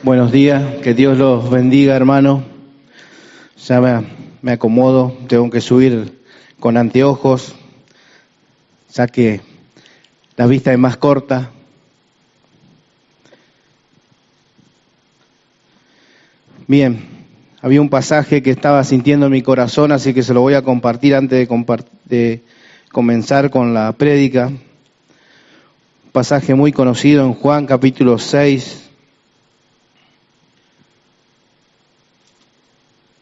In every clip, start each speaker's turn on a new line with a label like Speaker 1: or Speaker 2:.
Speaker 1: Buenos días, que Dios los bendiga, hermano. Ya me acomodo, tengo que subir con anteojos, ya que la vista es más corta. Bien, había un pasaje que estaba sintiendo en mi corazón, así que se lo voy a compartir antes de comenzar con la prédica. Un pasaje muy conocido en Juan capítulo 6,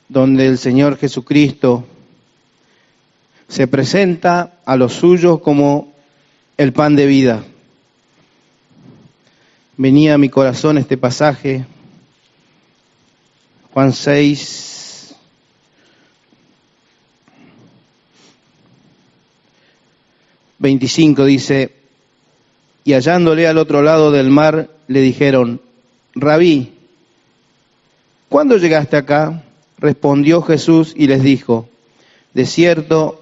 Speaker 1: donde el Señor Jesucristo se presenta a los suyos como el pan de vida. Venía a mi corazón este pasaje, Juan 6, ...25 dice: y hallándole al otro lado del mar, le dijeron: Rabí, ¿cuándo llegaste acá? Respondió Jesús y les dijo: de cierto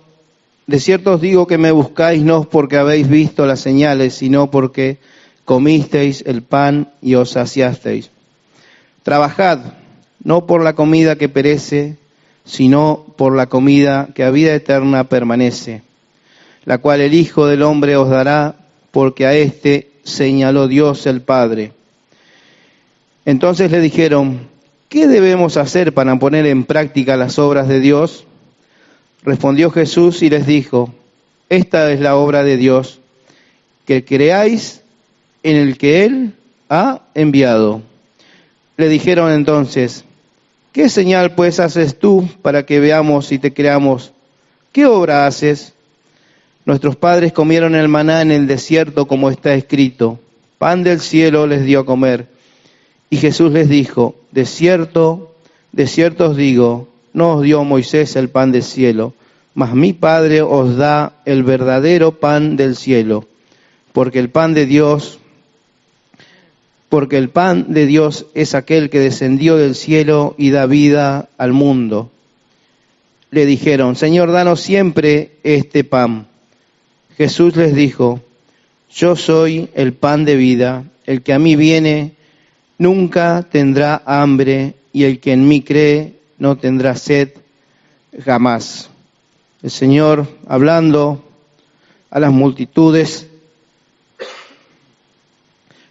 Speaker 1: os digo que me buscáis no porque habéis visto las señales, sino porque comisteis el pan y os saciasteis. Trabajad, no por la comida que perece, sino por la comida que a vida eterna permanece, la cual el Hijo del Hombre os dará, porque a éste señaló Dios el Padre. Entonces le dijeron: ¿qué debemos hacer para poner en práctica las obras de Dios? Respondió Jesús y les dijo: esta es la obra de Dios, que creáis en el que Él ha enviado. Le dijeron entonces: ¿qué señal pues haces tú para que veamos y te creamos? ¿Qué obra haces? Nuestros padres comieron el maná en el desierto, como está escrito: pan del cielo les dio a comer. Y Jesús les dijo: de cierto os digo, no os dio Moisés el pan del cielo, mas mi Padre os da el verdadero pan del cielo, porque el pan de Dios es aquel que descendió del cielo y da vida al mundo. Le dijeron: Señor, danos siempre este pan. Jesús les dijo: yo soy el pan de vida, el que a mí viene nunca tendrá hambre, y el que en mí cree no tendrá sed jamás. El Señor hablando a las multitudes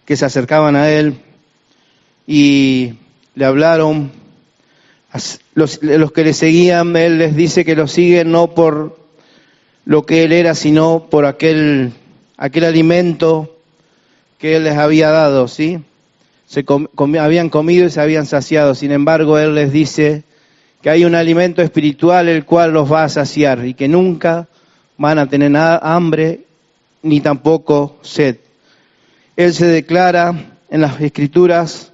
Speaker 1: que se acercaban a Él y le hablaron. Los que le seguían, Él les dice que lo siguen no por lo que Él era, sino por aquel alimento que Él les había dado, ¿sí? Habían comido y se habían saciado. Sin embargo, Él les dice que hay un alimento espiritual el cual los va a saciar y que nunca van a tener hambre ni tampoco sed. Él se declara en las Escrituras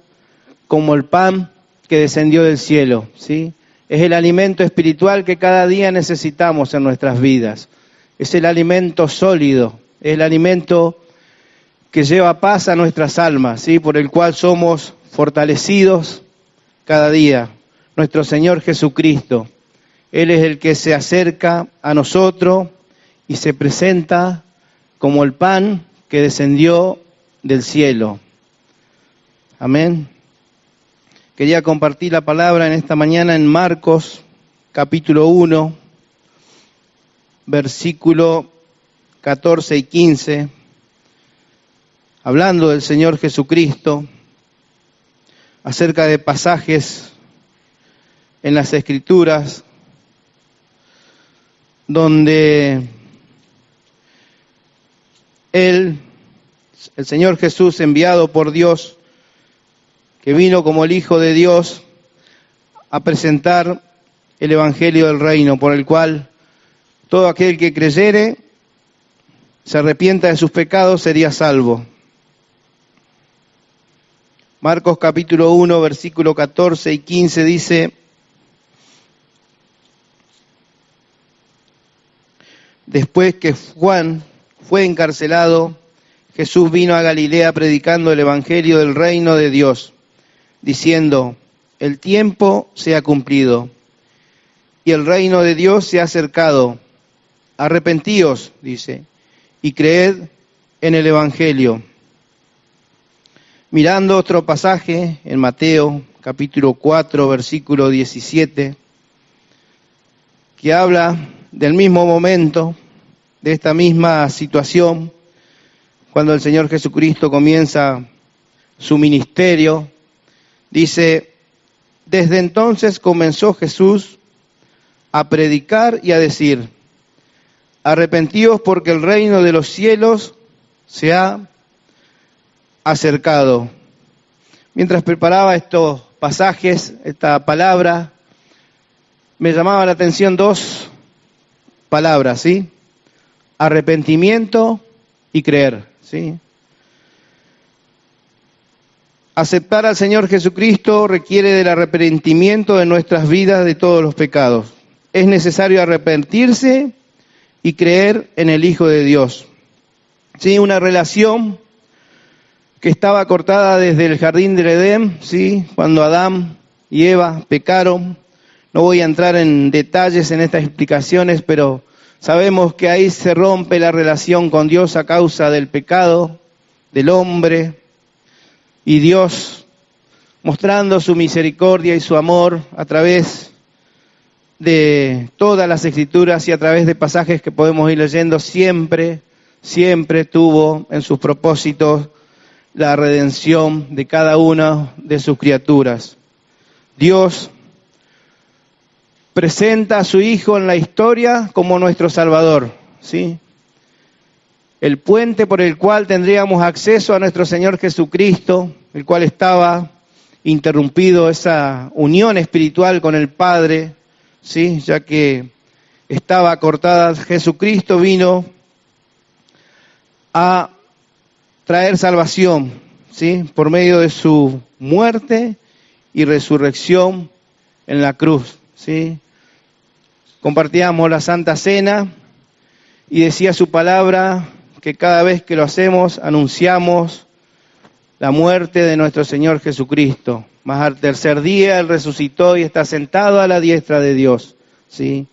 Speaker 1: como el pan que descendió del cielo, ¿sí? Es el alimento espiritual que cada día necesitamos en nuestras vidas. Es el alimento sólido, es el alimento que lleva paz a nuestras almas, ¿sí? Por el cual somos fortalecidos cada día. Nuestro Señor Jesucristo, Él es el que se acerca a nosotros y se presenta como el pan que descendió del cielo. Amén. Quería compartir la palabra en esta mañana en Marcos, capítulo 1, versículo 14 y 15, hablando del Señor Jesucristo, acerca de pasajes en las Escrituras donde Él, el Señor Jesús, enviado por Dios, que vino como el Hijo de Dios a presentar el Evangelio del Reino, por el cual todo aquel que creyere, se arrepienta de sus pecados, sería salvo. Marcos capítulo 1, versículo 14 y 15 dice: después que Juan fue encarcelado, Jesús vino a Galilea predicando el Evangelio del reino de Dios, diciendo: el tiempo se ha cumplido y el reino de Dios se ha acercado. Arrepentíos, dice, y creed en el Evangelio. Mirando otro pasaje en Mateo, capítulo 4, versículo 17, que habla del mismo momento, de esta misma situación, cuando el Señor Jesucristo comienza su ministerio, dice: desde entonces comenzó Jesús a predicar y a decir: arrepentíos porque el reino de los cielos se ha acercado. Mientras preparaba estos pasajes, esta palabra, me llamaba la atención dos palabras, ¿sí? Arrepentimiento y creer, ¿sí? Aceptar al Señor Jesucristo requiere del arrepentimiento de nuestras vidas de todos los pecados. Es necesario arrepentirse y creer en el Hijo de Dios. Sí, una relación que estaba cortada desde el jardín del Edén, sí, cuando Adán y Eva pecaron. No voy a entrar en detalles en estas explicaciones, pero sabemos que ahí se rompe la relación con Dios a causa del pecado del hombre, y Dios, mostrando su misericordia y su amor a través de todas las Escrituras y a través de pasajes que podemos ir leyendo, siempre tuvo en sus propósitos la redención de cada una de sus criaturas. Dios presenta a su Hijo en la historia como nuestro Salvador, ¿sí? El puente por el cual tendríamos acceso a nuestro Señor Jesucristo, el cual estaba interrumpido, esa unión espiritual con el Padre, ¿sí? Ya que estaba cortada. Jesucristo vino a traer salvación, ¿sí? Por medio de su muerte y resurrección en la cruz, ¿sí? Compartíamos la Santa Cena y decía su palabra que cada vez que lo hacemos anunciamos la muerte de nuestro Señor Jesucristo. Mas al tercer día Él resucitó y está sentado a la diestra de Dios, ¿sí?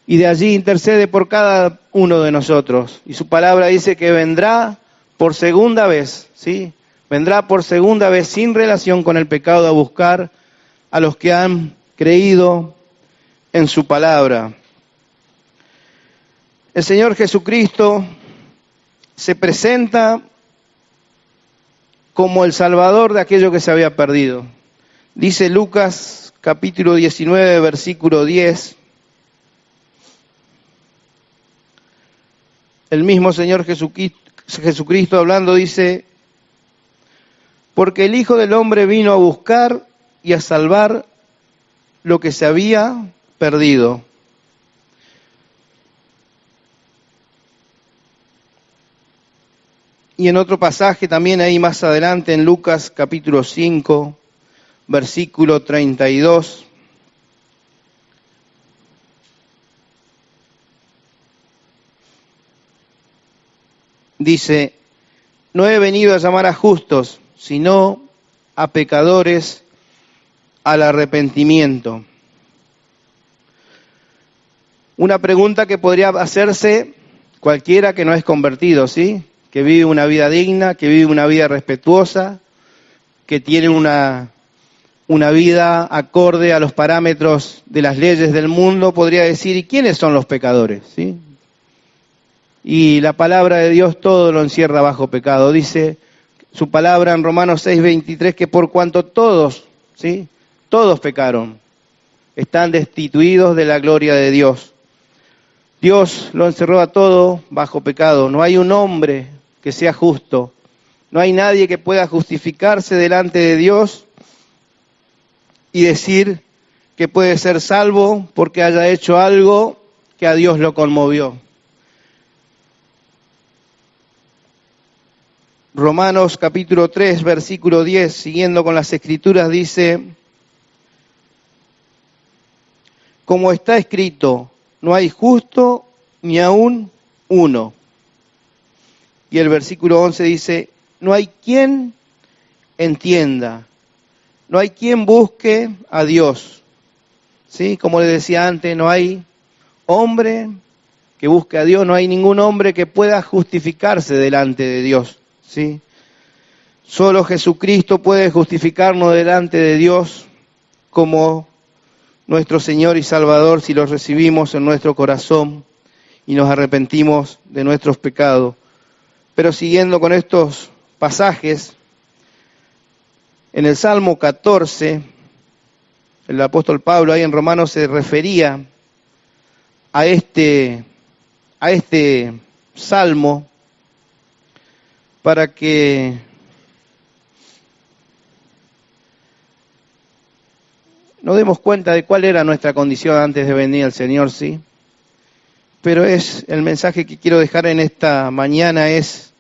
Speaker 1: Y de allí intercede por cada uno de nosotros. Y su palabra dice que vendrá por segunda vez, ¿sí? Vendrá por segunda vez sin relación con el pecado a buscar a los que han creído en su palabra. El Señor Jesucristo se presenta como el Salvador de aquello que se había perdido. Dice Lucas capítulo 19, versículo 10. El mismo Señor Jesucristo hablando dice: porque el Hijo del Hombre vino a buscar y a salvar lo que se había perdido. Y en otro pasaje también ahí más adelante en Lucas capítulo 5, versículo 32. Dice: no he venido a llamar a justos, sino a pecadores al arrepentimiento. Una pregunta que podría hacerse cualquiera que no es convertido, ¿sí? Que vive una vida digna, que vive una vida respetuosa, que tiene una vida acorde a los parámetros de las leyes del mundo, podría decir: ¿y quiénes son los pecadores? ¿Sí? Y la palabra de Dios todo lo encierra bajo pecado. Dice su palabra en Romanos 6:23 que por cuanto todos, ¿sí? Todos pecaron, están destituidos de la gloria de Dios. Dios lo encerró a todo bajo pecado. No hay un hombre que sea justo. No hay nadie que pueda justificarse delante de Dios y decir que puede ser salvo porque haya hecho algo que a Dios lo conmovió. Romanos capítulo 3, versículo 10, siguiendo con las Escrituras, dice: como está escrito, no hay justo ni aún uno. Y el versículo 11 dice: no hay quien entienda, no hay quien busque a Dios. ¿Sí? Como les decía antes, no hay hombre que busque a Dios, no hay ningún hombre que pueda justificarse delante de Dios. ¿Sí? Solo Jesucristo puede justificarnos delante de Dios como nuestro Señor y Salvador si lo recibimos en nuestro corazón y nos arrepentimos de nuestros pecados. Pero siguiendo con estos pasajes, en el Salmo 14, el apóstol Pablo ahí en Romanos se refería a este salmo para que nos demos cuenta de cuál era nuestra condición antes de venir al Señor, ¿sí? Pero es el mensaje que quiero dejar en esta mañana es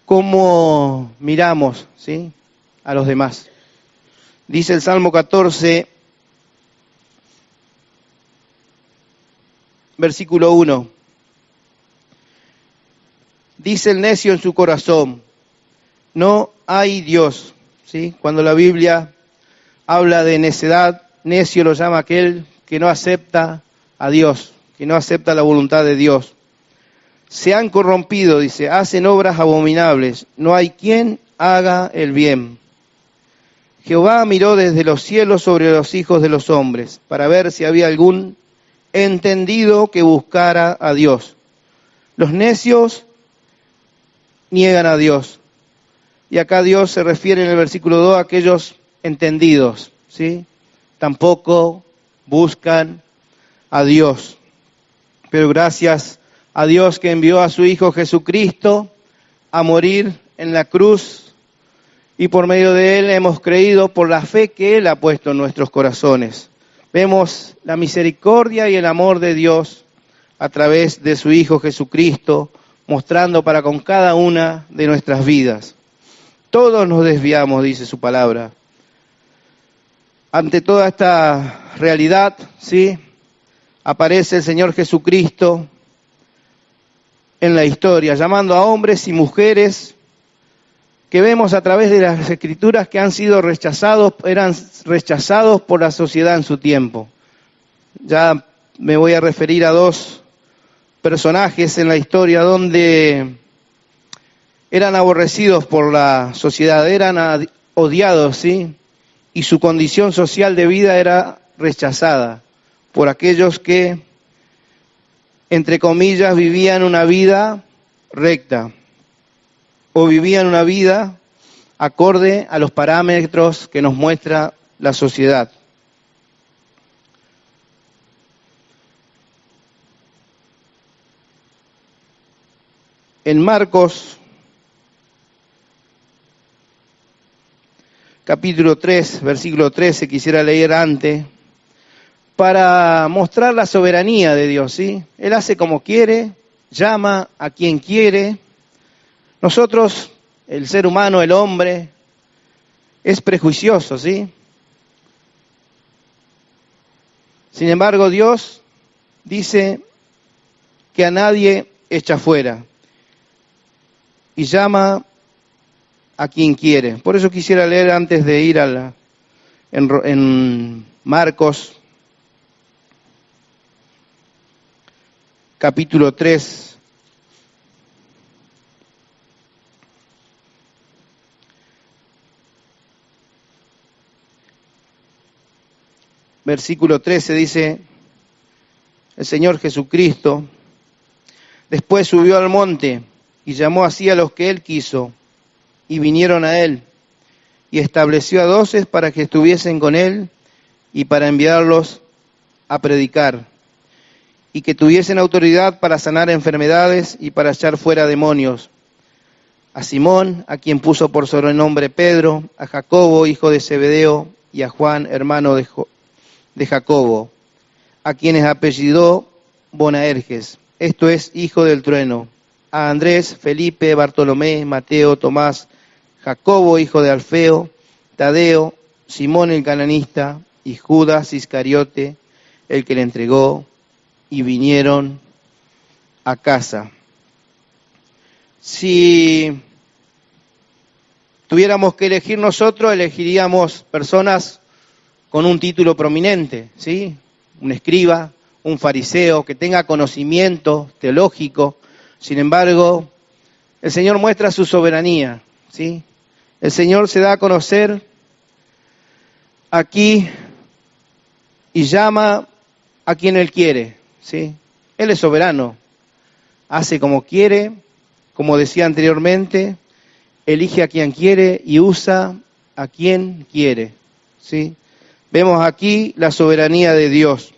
Speaker 1: cómo miramos, ¿sí?, a los demás. Dice el Salmo 14, versículo 1. Dice el necio en su corazón, no hay Dios, ¿sí? Cuando la Biblia habla de necedad, necio lo llama aquel que no acepta a Dios, que no acepta la voluntad de Dios. Se han corrompido, dice, hacen obras abominables, no hay quien haga el bien. Jehová miró desde los cielos sobre los hijos de los hombres, para ver si había algún entendido que buscara a Dios. Los necios niegan a Dios. Y acá Dios se refiere en el versículo 2 a aquellos entendidos, ¿sí? Tampoco buscan a Dios. Pero gracias a Dios que envió a su Hijo Jesucristo a morir en la cruz, y por medio de Él hemos creído por la fe que Él ha puesto en nuestros corazones. Vemos la misericordia y el amor de Dios a través de su Hijo Jesucristo, mostrando para con cada una de nuestras vidas. Todos nos desviamos, dice su palabra. Ante toda esta realidad, ¿sí?, aparece el Señor Jesucristo en la historia, llamando a hombres y mujeres que vemos a través de las Escrituras que han sido eran rechazados por la sociedad en su tiempo. Ya me voy a referir a dos personajes en la historia donde eran aborrecidos por la sociedad, eran odiados, ¿sí? Y su condición social de vida era rechazada por aquellos que, entre comillas, vivían una vida recta o vivían una vida acorde a los parámetros que nos muestra la sociedad. En Marcos, capítulo 3, versículo 13, quisiera leer antes, para mostrar la soberanía de Dios, ¿sí? Él hace como quiere, llama a quien quiere. Nosotros, el ser humano, el hombre, es prejuicioso, ¿sí? Sin embargo, Dios dice que a nadie echa fuera y llama a quien quiere. Por eso quisiera leer antes de ir en Marcos, capítulo 3, versículo 13, dice el Señor Jesucristo, después subió al monte y llamó así a los que Él quiso, y vinieron a Él, y estableció a 12 para que estuviesen con Él y para enviarlos a predicar, y que tuviesen autoridad para sanar enfermedades y para echar fuera demonios. A Simón, a quien puso por sobrenombre Pedro, a Jacobo, hijo de Zebedeo, y a Juan, hermano de Jacobo, a quienes apellidó Boanerges, esto es, hijo del trueno, a Andrés, Felipe, Bartolomé, Mateo, Tomás, Jacobo, hijo de Alfeo, Tadeo, Simón el cananista, y Judas Iscariote, el que le entregó, y vinieron a casa. Si tuviéramos que elegir nosotros, elegiríamos personas con un título prominente, ¿sí? Un escriba, un fariseo, que tenga conocimiento teológico. Sin embargo, el Señor muestra su soberanía, ¿sí? El Señor se da a conocer aquí y llama a quien Él quiere, ¿sí? Él es soberano, hace como quiere, como decía anteriormente, elige a quien quiere y usa a quien quiere, ¿sí? Vemos aquí la soberanía de Dios.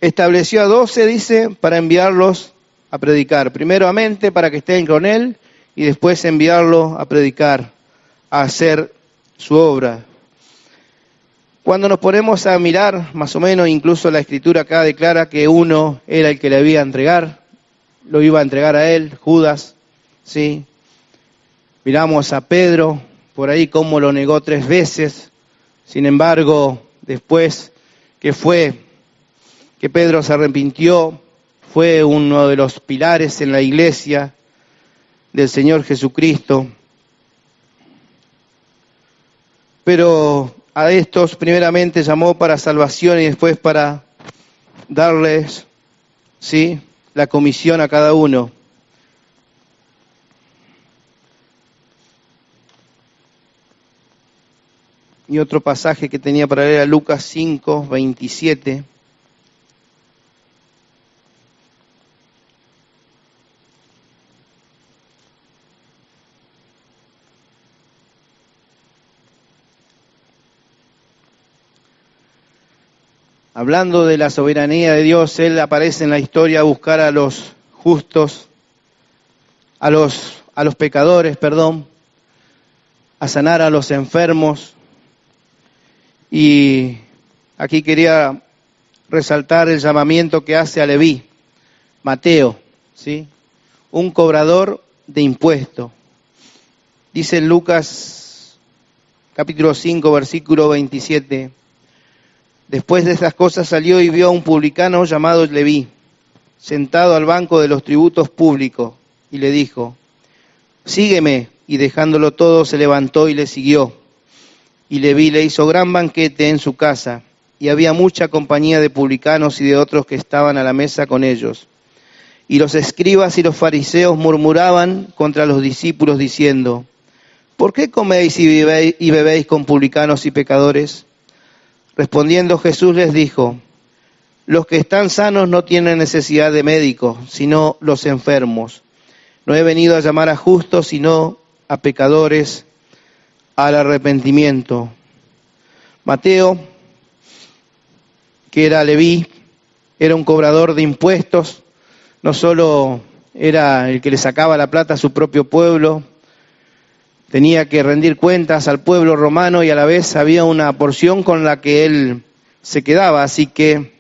Speaker 1: Estableció a 12, dice, para enviarlos a predicar. Primeramente para que estén con Él y después enviarlos a predicar, a hacer su obra. Cuando nos ponemos a mirar, más o menos, incluso la Escritura acá declara que uno era el que le iba a entregar, lo iba a entregar a él, Judas, ¿sí? Miramos a Pedro, por ahí cómo lo negó 3 veces. Sin embargo, después que Pedro se arrepintió, fue uno de los pilares en la iglesia del Señor Jesucristo. Pero a estos primeramente llamó para salvación y después para darles, ¿sí?, la comisión a cada uno. Y otro pasaje que tenía para leer era Lucas 5, 27. Hablando de la soberanía de Dios, Él aparece en la historia a buscar a los justos, a los pecadores, a sanar a los enfermos. Y aquí quería resaltar el llamamiento que hace a Leví, Mateo, ¿sí?, un cobrador de impuestos. Dice en Lucas capítulo 5, versículo 27, después de estas cosas salió y vio a un publicano llamado Leví, sentado al banco de los tributos públicos, y le dijo, sígueme, y dejándolo todo se levantó y le siguió. Y Leví le hizo gran banquete en su casa, y había mucha compañía de publicanos y de otros que estaban a la mesa con ellos. Y los escribas y los fariseos murmuraban contra los discípulos diciendo, ¿por qué coméis y bebéis con publicanos y pecadores? Respondiendo Jesús les dijo, los que están sanos no tienen necesidad de médicos, sino los enfermos. No he venido a llamar a justos, sino a pecadores al arrepentimiento. Mateo, que era Leví, era un cobrador de impuestos, no solo era el que le sacaba la plata a su propio pueblo, tenía que rendir cuentas al pueblo romano y a la vez había una porción con la que él se quedaba, así que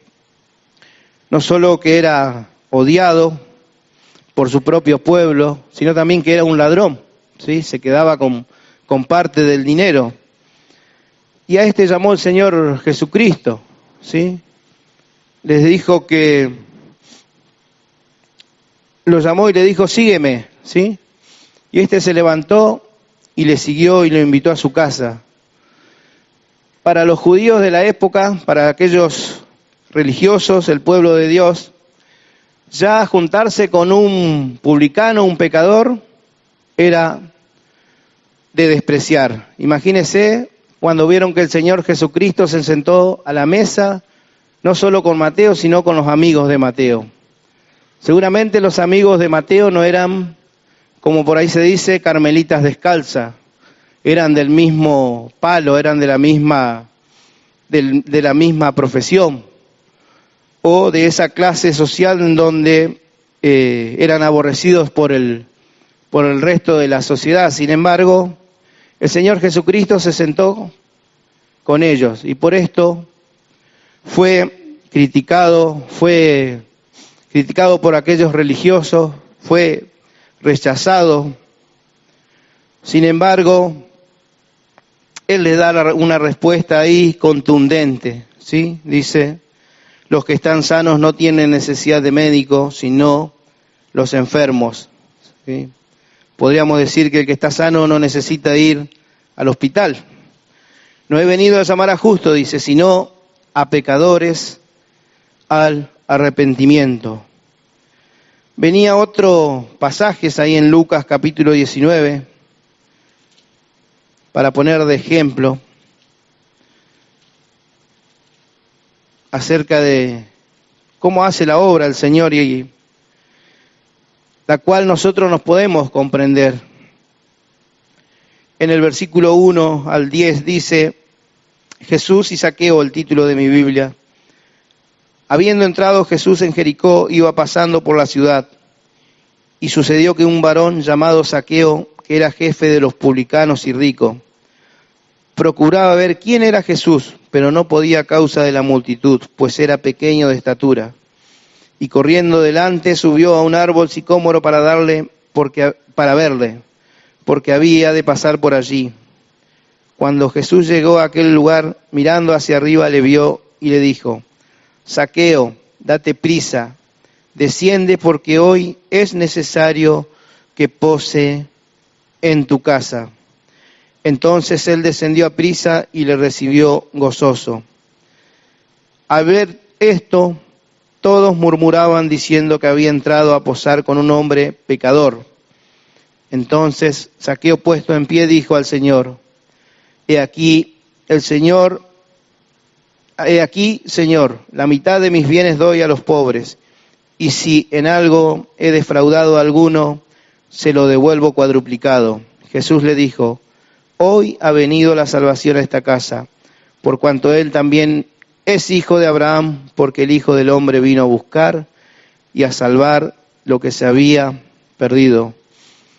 Speaker 1: no solo que era odiado por su propio pueblo, sino también que era un ladrón, ¿sí? Se quedaba con parte del dinero. Y a este llamó el Señor Jesucristo, ¿sí? Les dijo que lo llamó y le dijo, sígueme, ¿sí? Y este se levantó y le siguió y lo invitó a su casa. Para los judíos de la época, para aquellos religiosos, el pueblo de Dios, ya juntarse con un publicano, un pecador, era de despreciar. Imagínense cuando vieron que el Señor Jesucristo se sentó a la mesa, no solo con Mateo, sino con los amigos de Mateo. Seguramente los amigos de Mateo no eran, como por ahí se dice, carmelitas descalzas, eran del mismo palo, eran de la misma profesión, o de esa clase social en donde eran aborrecidos por el resto de la sociedad. Sin embargo, el Señor Jesucristo se sentó con ellos y por esto fue criticado por aquellos religiosos, fue rechazado. Sin embargo, Él les da una respuesta ahí contundente, ¿sí? Dice, los que están sanos no tienen necesidad de médico, sino los enfermos, ¿sí? Podríamos decir que el que está sano no necesita ir al hospital. No he venido a llamar a justos, dice, sino a pecadores al arrepentimiento. Venía otro pasaje ahí en Lucas capítulo 19, para poner de ejemplo, acerca de cómo hace la obra el Señor y la cual nosotros nos podemos comprender. En el versículo 1 al 10 dice: Jesús y Zaqueo, el título de mi Biblia. Habiendo entrado Jesús en Jericó, iba pasando por la ciudad, y sucedió que un varón llamado Zaqueo, que era jefe de los publicanos y rico, procuraba ver quién era Jesús, pero no podía a causa de la multitud, pues era pequeño de estatura. Y corriendo delante subió a un árbol sicómoro para verle, porque había de pasar por allí. Cuando Jesús llegó a aquel lugar, mirando hacia arriba, le vio y le dijo: Zaqueo, date prisa, desciende, porque hoy es necesario que pose en tu casa. Entonces él descendió a prisa y le recibió gozoso. Al ver esto, todos murmuraban diciendo que había entrado a posar con un hombre pecador. Entonces Zaqueo, puesto en pie, dijo al Señor: He aquí, Señor, la mitad de mis bienes doy a los pobres, y si en algo he defraudado a alguno, se lo devuelvo cuadruplicado. Jesús le dijo: Hoy ha venido la salvación a esta casa, por cuanto él también es hijo de Abraham, porque el Hijo del Hombre vino a buscar y a salvar lo que se había perdido.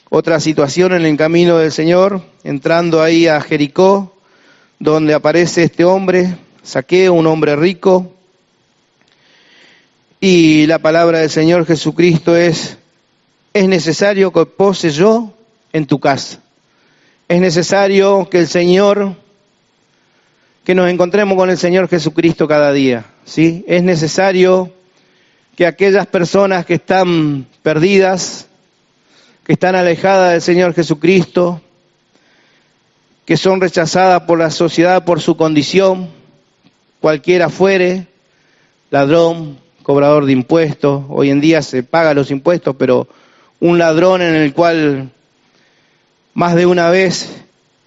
Speaker 1: Otra situación en el camino del Señor, entrando ahí a Jericó, donde aparece este hombre, Zaqueo, un hombre rico, y la palabra del Señor Jesucristo es necesario que pose yo en tu casa. Es necesario que nos encontremos con el Señor Jesucristo cada día, ¿sí? Es necesario que aquellas personas que están perdidas, que están alejadas del Señor Jesucristo, que son rechazadas por la sociedad por su condición, cualquiera fuere, ladrón, cobrador de impuestos, hoy en día se pagan los impuestos, pero un ladrón en el cual más de una vez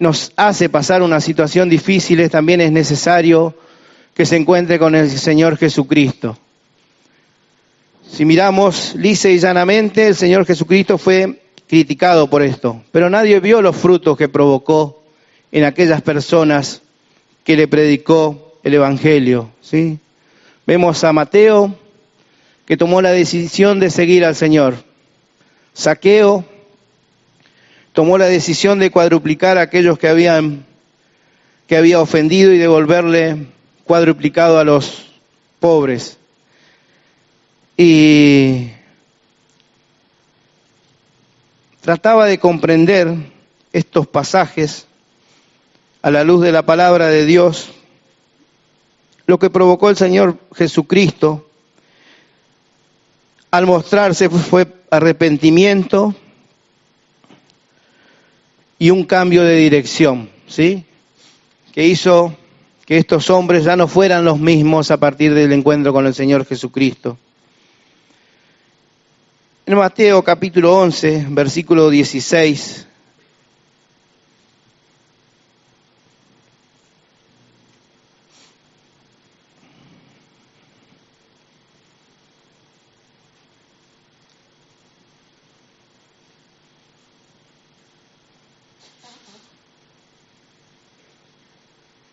Speaker 1: nos hace pasar una situación difícil, también es necesario que se encuentre con el Señor Jesucristo. Si miramos lisa y llanamente, el Señor Jesucristo fue criticado por esto, pero nadie vio los frutos que provocó en aquellas personas que le predicó el Evangelio, ¿sí? Vemos a Mateo, que tomó la decisión de seguir al Señor. Zaqueo tomó la decisión de cuadruplicar a aquellos que había ofendido y devolverle cuadruplicado a los pobres. Y trataba de comprender estos pasajes a la luz de la palabra de Dios. Lo que provocó el Señor Jesucristo al mostrarse fue arrepentimiento y un cambio de dirección, ¿sí? Que hizo que estos hombres ya no fueran los mismos a partir del encuentro con el Señor Jesucristo. En Mateo capítulo 11, versículo 16,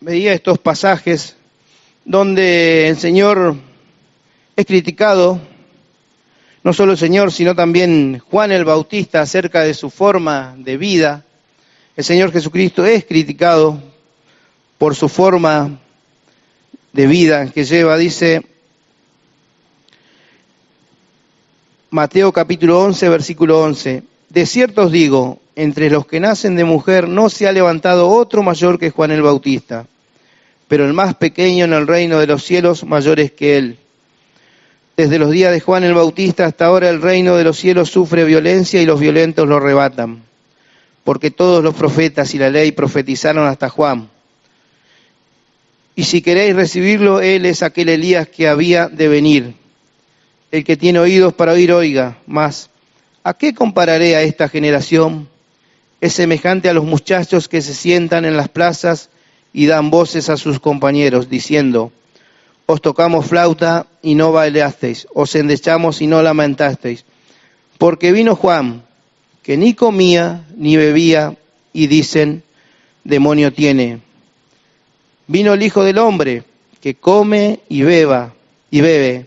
Speaker 1: veía estos pasajes donde el Señor es criticado, no solo el Señor, sino también Juan el Bautista acerca de su forma de vida. El Señor Jesucristo es criticado por su forma de vida que lleva, dice Mateo capítulo 11, versículo 11. De cierto os digo, entre los que nacen de mujer no se ha levantado otro mayor que Juan el Bautista, pero el más pequeño en el reino de los cielos mayor es que él. Desde los días de Juan el Bautista hasta ahora el reino de los cielos sufre violencia y los violentos lo arrebatan, porque todos los profetas y la ley profetizaron hasta Juan. Y si queréis recibirlo, él es aquel Elías que había de venir. El que tiene oídos para oír, oiga. Mas, ¿a qué compararé a esta generación? Es semejante a los muchachos que se sientan en las plazas y dan voces a sus compañeros, diciendo: os tocamos flauta y no bailasteis, os endechamos y no lamentasteis. Porque vino Juan, que ni comía ni bebía, y dicen: demonio tiene. Vino el Hijo del Hombre, que come y bebe,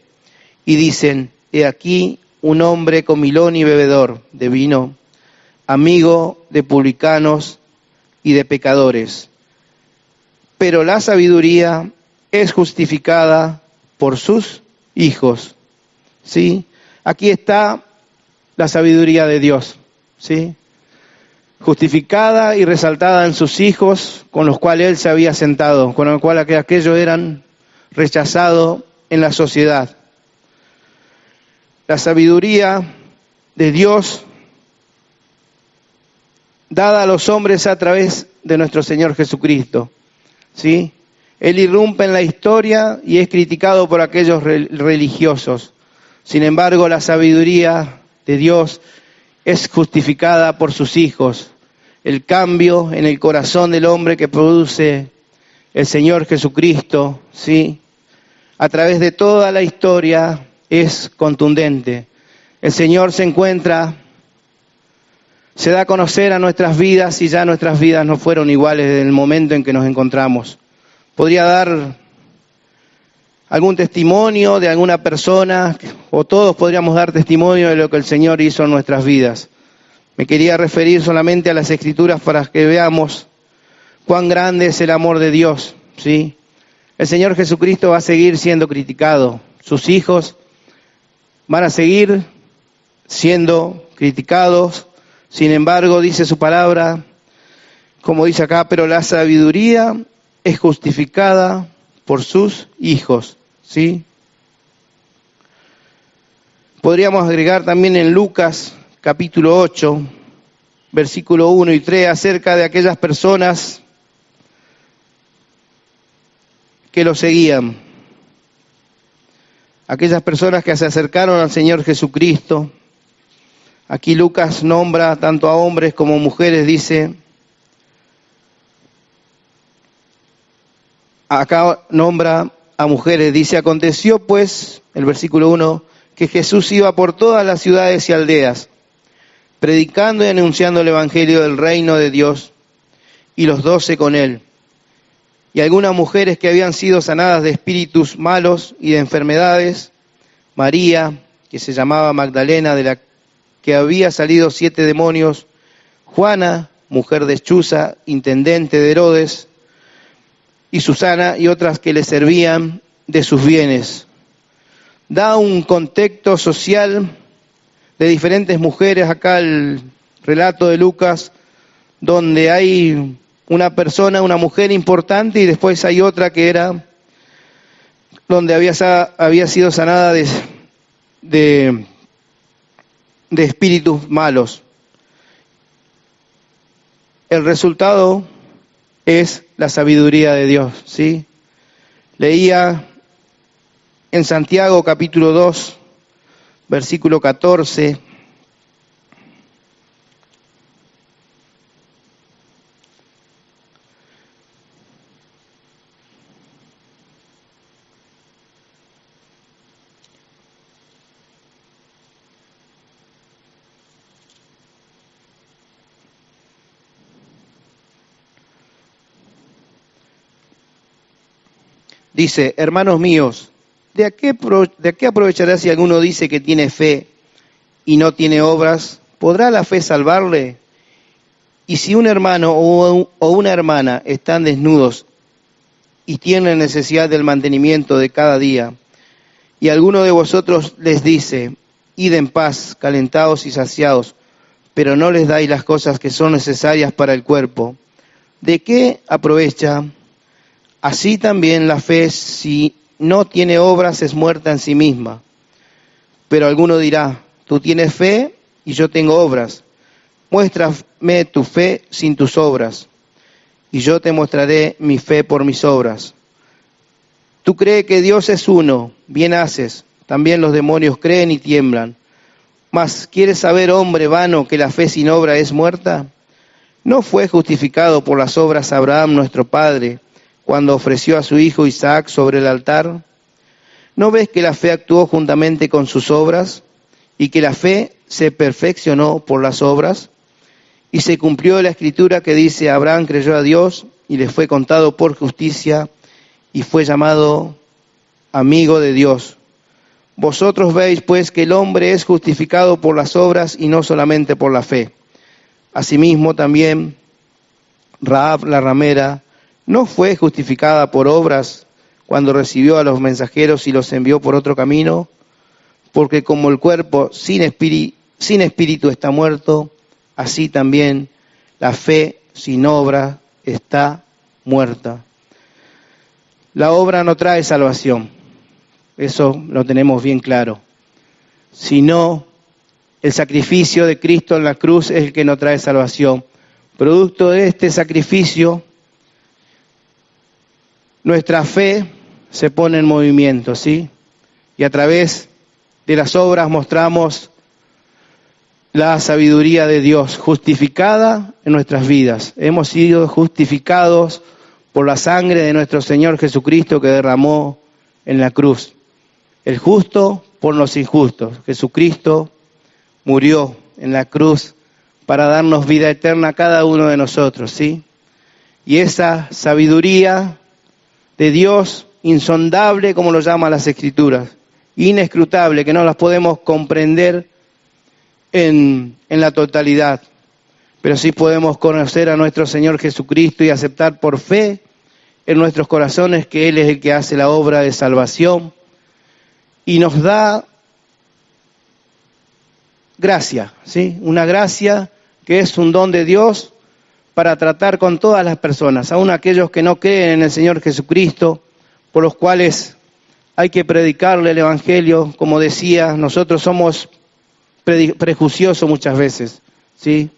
Speaker 1: y dicen: he aquí un hombre comilón y bebedor de vino, amigo de publicanos y de pecadores. Pero la sabiduría es justificada por sus hijos. ¿Sí? Aquí está la sabiduría de Dios. ¿Sí? Justificada y resaltada en sus hijos, con los cuales Él se había sentado, con los cuales aquellos eran rechazados en la sociedad. La sabiduría de Dios dada a los hombres a través de nuestro Señor Jesucristo. ¿Sí? Él irrumpe en la historia y es criticado por aquellos religiosos. Sin embargo, la sabiduría de Dios es justificada por sus hijos. El cambio en el corazón del hombre que produce el Señor Jesucristo, ¿sí? A través de toda la historia es contundente. El Señor se da a conocer a nuestras vidas y ya nuestras vidas no fueron iguales desde el momento en que nos encontramos. Podría dar algún testimonio de alguna persona, o todos podríamos dar testimonio de lo que el Señor hizo en nuestras vidas. Me quería referir solamente a las Escrituras para que veamos cuán grande es el amor de Dios, ¿sí? El Señor Jesucristo va a seguir siendo criticado. Sus hijos van a seguir siendo criticados. Sin embargo, dice su palabra, como dice acá, pero la sabiduría es justificada por sus hijos, ¿sí? Podríamos agregar también en Lucas capítulo 8, versículo 1 y 3, acerca de aquellas personas que lo seguían. Aquellas personas que se acercaron al Señor Jesucristo. Aquí Lucas nombra tanto a hombres como mujeres, dice. Acá nombra a mujeres, dice: aconteció pues, el versículo 1, que Jesús iba por todas las ciudades y aldeas, predicando y anunciando el evangelio del reino de Dios, y los 12 con él. Y algunas mujeres que habían sido sanadas de espíritus malos y de enfermedades, María, que se llamaba Magdalena, de la que había salido 7 demonios, Juana, mujer de Chuza, intendente de Herodes, y Susana, y otras que le servían de sus bienes. Da un contexto social de diferentes mujeres acá el relato de Lucas, donde hay una persona, una mujer importante, y después hay otra que era donde había sido sanada de espíritus malos. El resultado es la sabiduría de Dios, ¿sí? Leía en Santiago capítulo 2, versículo 14. Dice: hermanos míos, ¿de qué aprovechará si alguno dice que tiene fe y no tiene obras? ¿Podrá la fe salvarle? Y si un hermano o una hermana están desnudos y tienen necesidad del mantenimiento de cada día, y alguno de vosotros les dice: id en paz, calentados y saciados, pero no les dais las cosas que son necesarias para el cuerpo, ¿de qué aprovecha? Así también la fe, si no tiene obras, es muerta en sí misma. Pero alguno dirá: tú tienes fe y yo tengo obras. Muéstrame tu fe sin tus obras, y yo te mostraré mi fe por mis obras. Tú crees que Dios es uno, bien haces, También los demonios creen y tiemblan. Mas, ¿quieres saber, hombre vano, que la fe sin obra es muerta? ¿No fue justificado por las obras Abraham nuestro padre cuando ofreció a su hijo Isaac sobre el altar? ¿No ves que la fe actuó juntamente con sus obras y que la fe se perfeccionó por las obras? Y se cumplió la escritura que dice, Abraham creyó a Dios y le fue contado por justicia y fue llamado amigo de Dios. Vosotros veis pues que el hombre es justificado por las obras y no solamente por la fe. Asimismo también Rahab la ramera no fue justificada por obras cuando recibió a los mensajeros y los envió por otro camino, porque como el cuerpo sin espíritu está muerto, así también la fe sin obra está muerta. La obra no trae salvación, eso lo tenemos bien claro, sino el sacrificio de Cristo en la cruz es el que nos trae salvación. Producto de este sacrificio, nuestra fe se pone en movimiento, ¿sí? Y a través de las obras mostramos la sabiduría de Dios justificada en nuestras vidas. Hemos sido justificados por la sangre de nuestro Señor Jesucristo que derramó en la cruz. El justo por los injustos. Jesucristo murió en la cruz para darnos vida eterna a cada uno de nosotros, ¿sí? Y esa sabiduría de Dios, insondable, como lo llaman las Escrituras, inescrutable, que no las podemos comprender en la totalidad, pero sí podemos conocer a nuestro Señor Jesucristo y aceptar por fe en nuestros corazones que Él es el que hace la obra de salvación y nos da gracia, ¿sí? Una gracia que es un don de Dios para tratar con todas las personas, aun aquellos que no creen en el Señor Jesucristo, por los cuales hay que predicarle el Evangelio. Como decía, nosotros somos prejuiciosos muchas veces, ¿sí?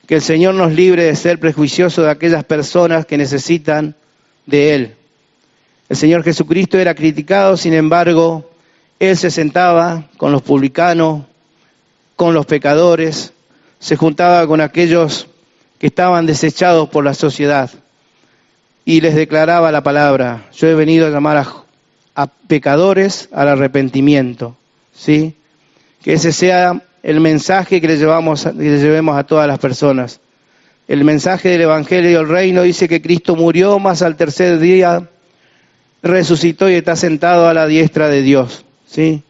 Speaker 1: Que el Señor nos libre de ser prejuiciosos de aquellas personas que necesitan de Él. El Señor Jesucristo era criticado, sin embargo, Él se sentaba con los publicanos, con los pecadores, se juntaba con aquellos que estaban desechados por la sociedad y les declaraba la palabra. Yo he venido a llamar a pecadores al arrepentimiento, ¿sí? Que ese sea el mensaje que le llevemos a todas las personas. El mensaje del Evangelio del Reino dice que Cristo murió, mas al tercer día resucitó y está sentado a la diestra de Dios, ¿sí?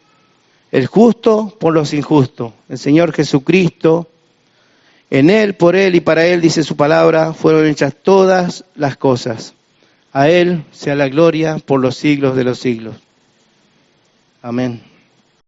Speaker 1: El justo por los injustos. El Señor Jesucristo, en Él, por Él y para Él, dice su palabra, fueron hechas todas las cosas. A Él sea la gloria por los siglos de los siglos. Amén.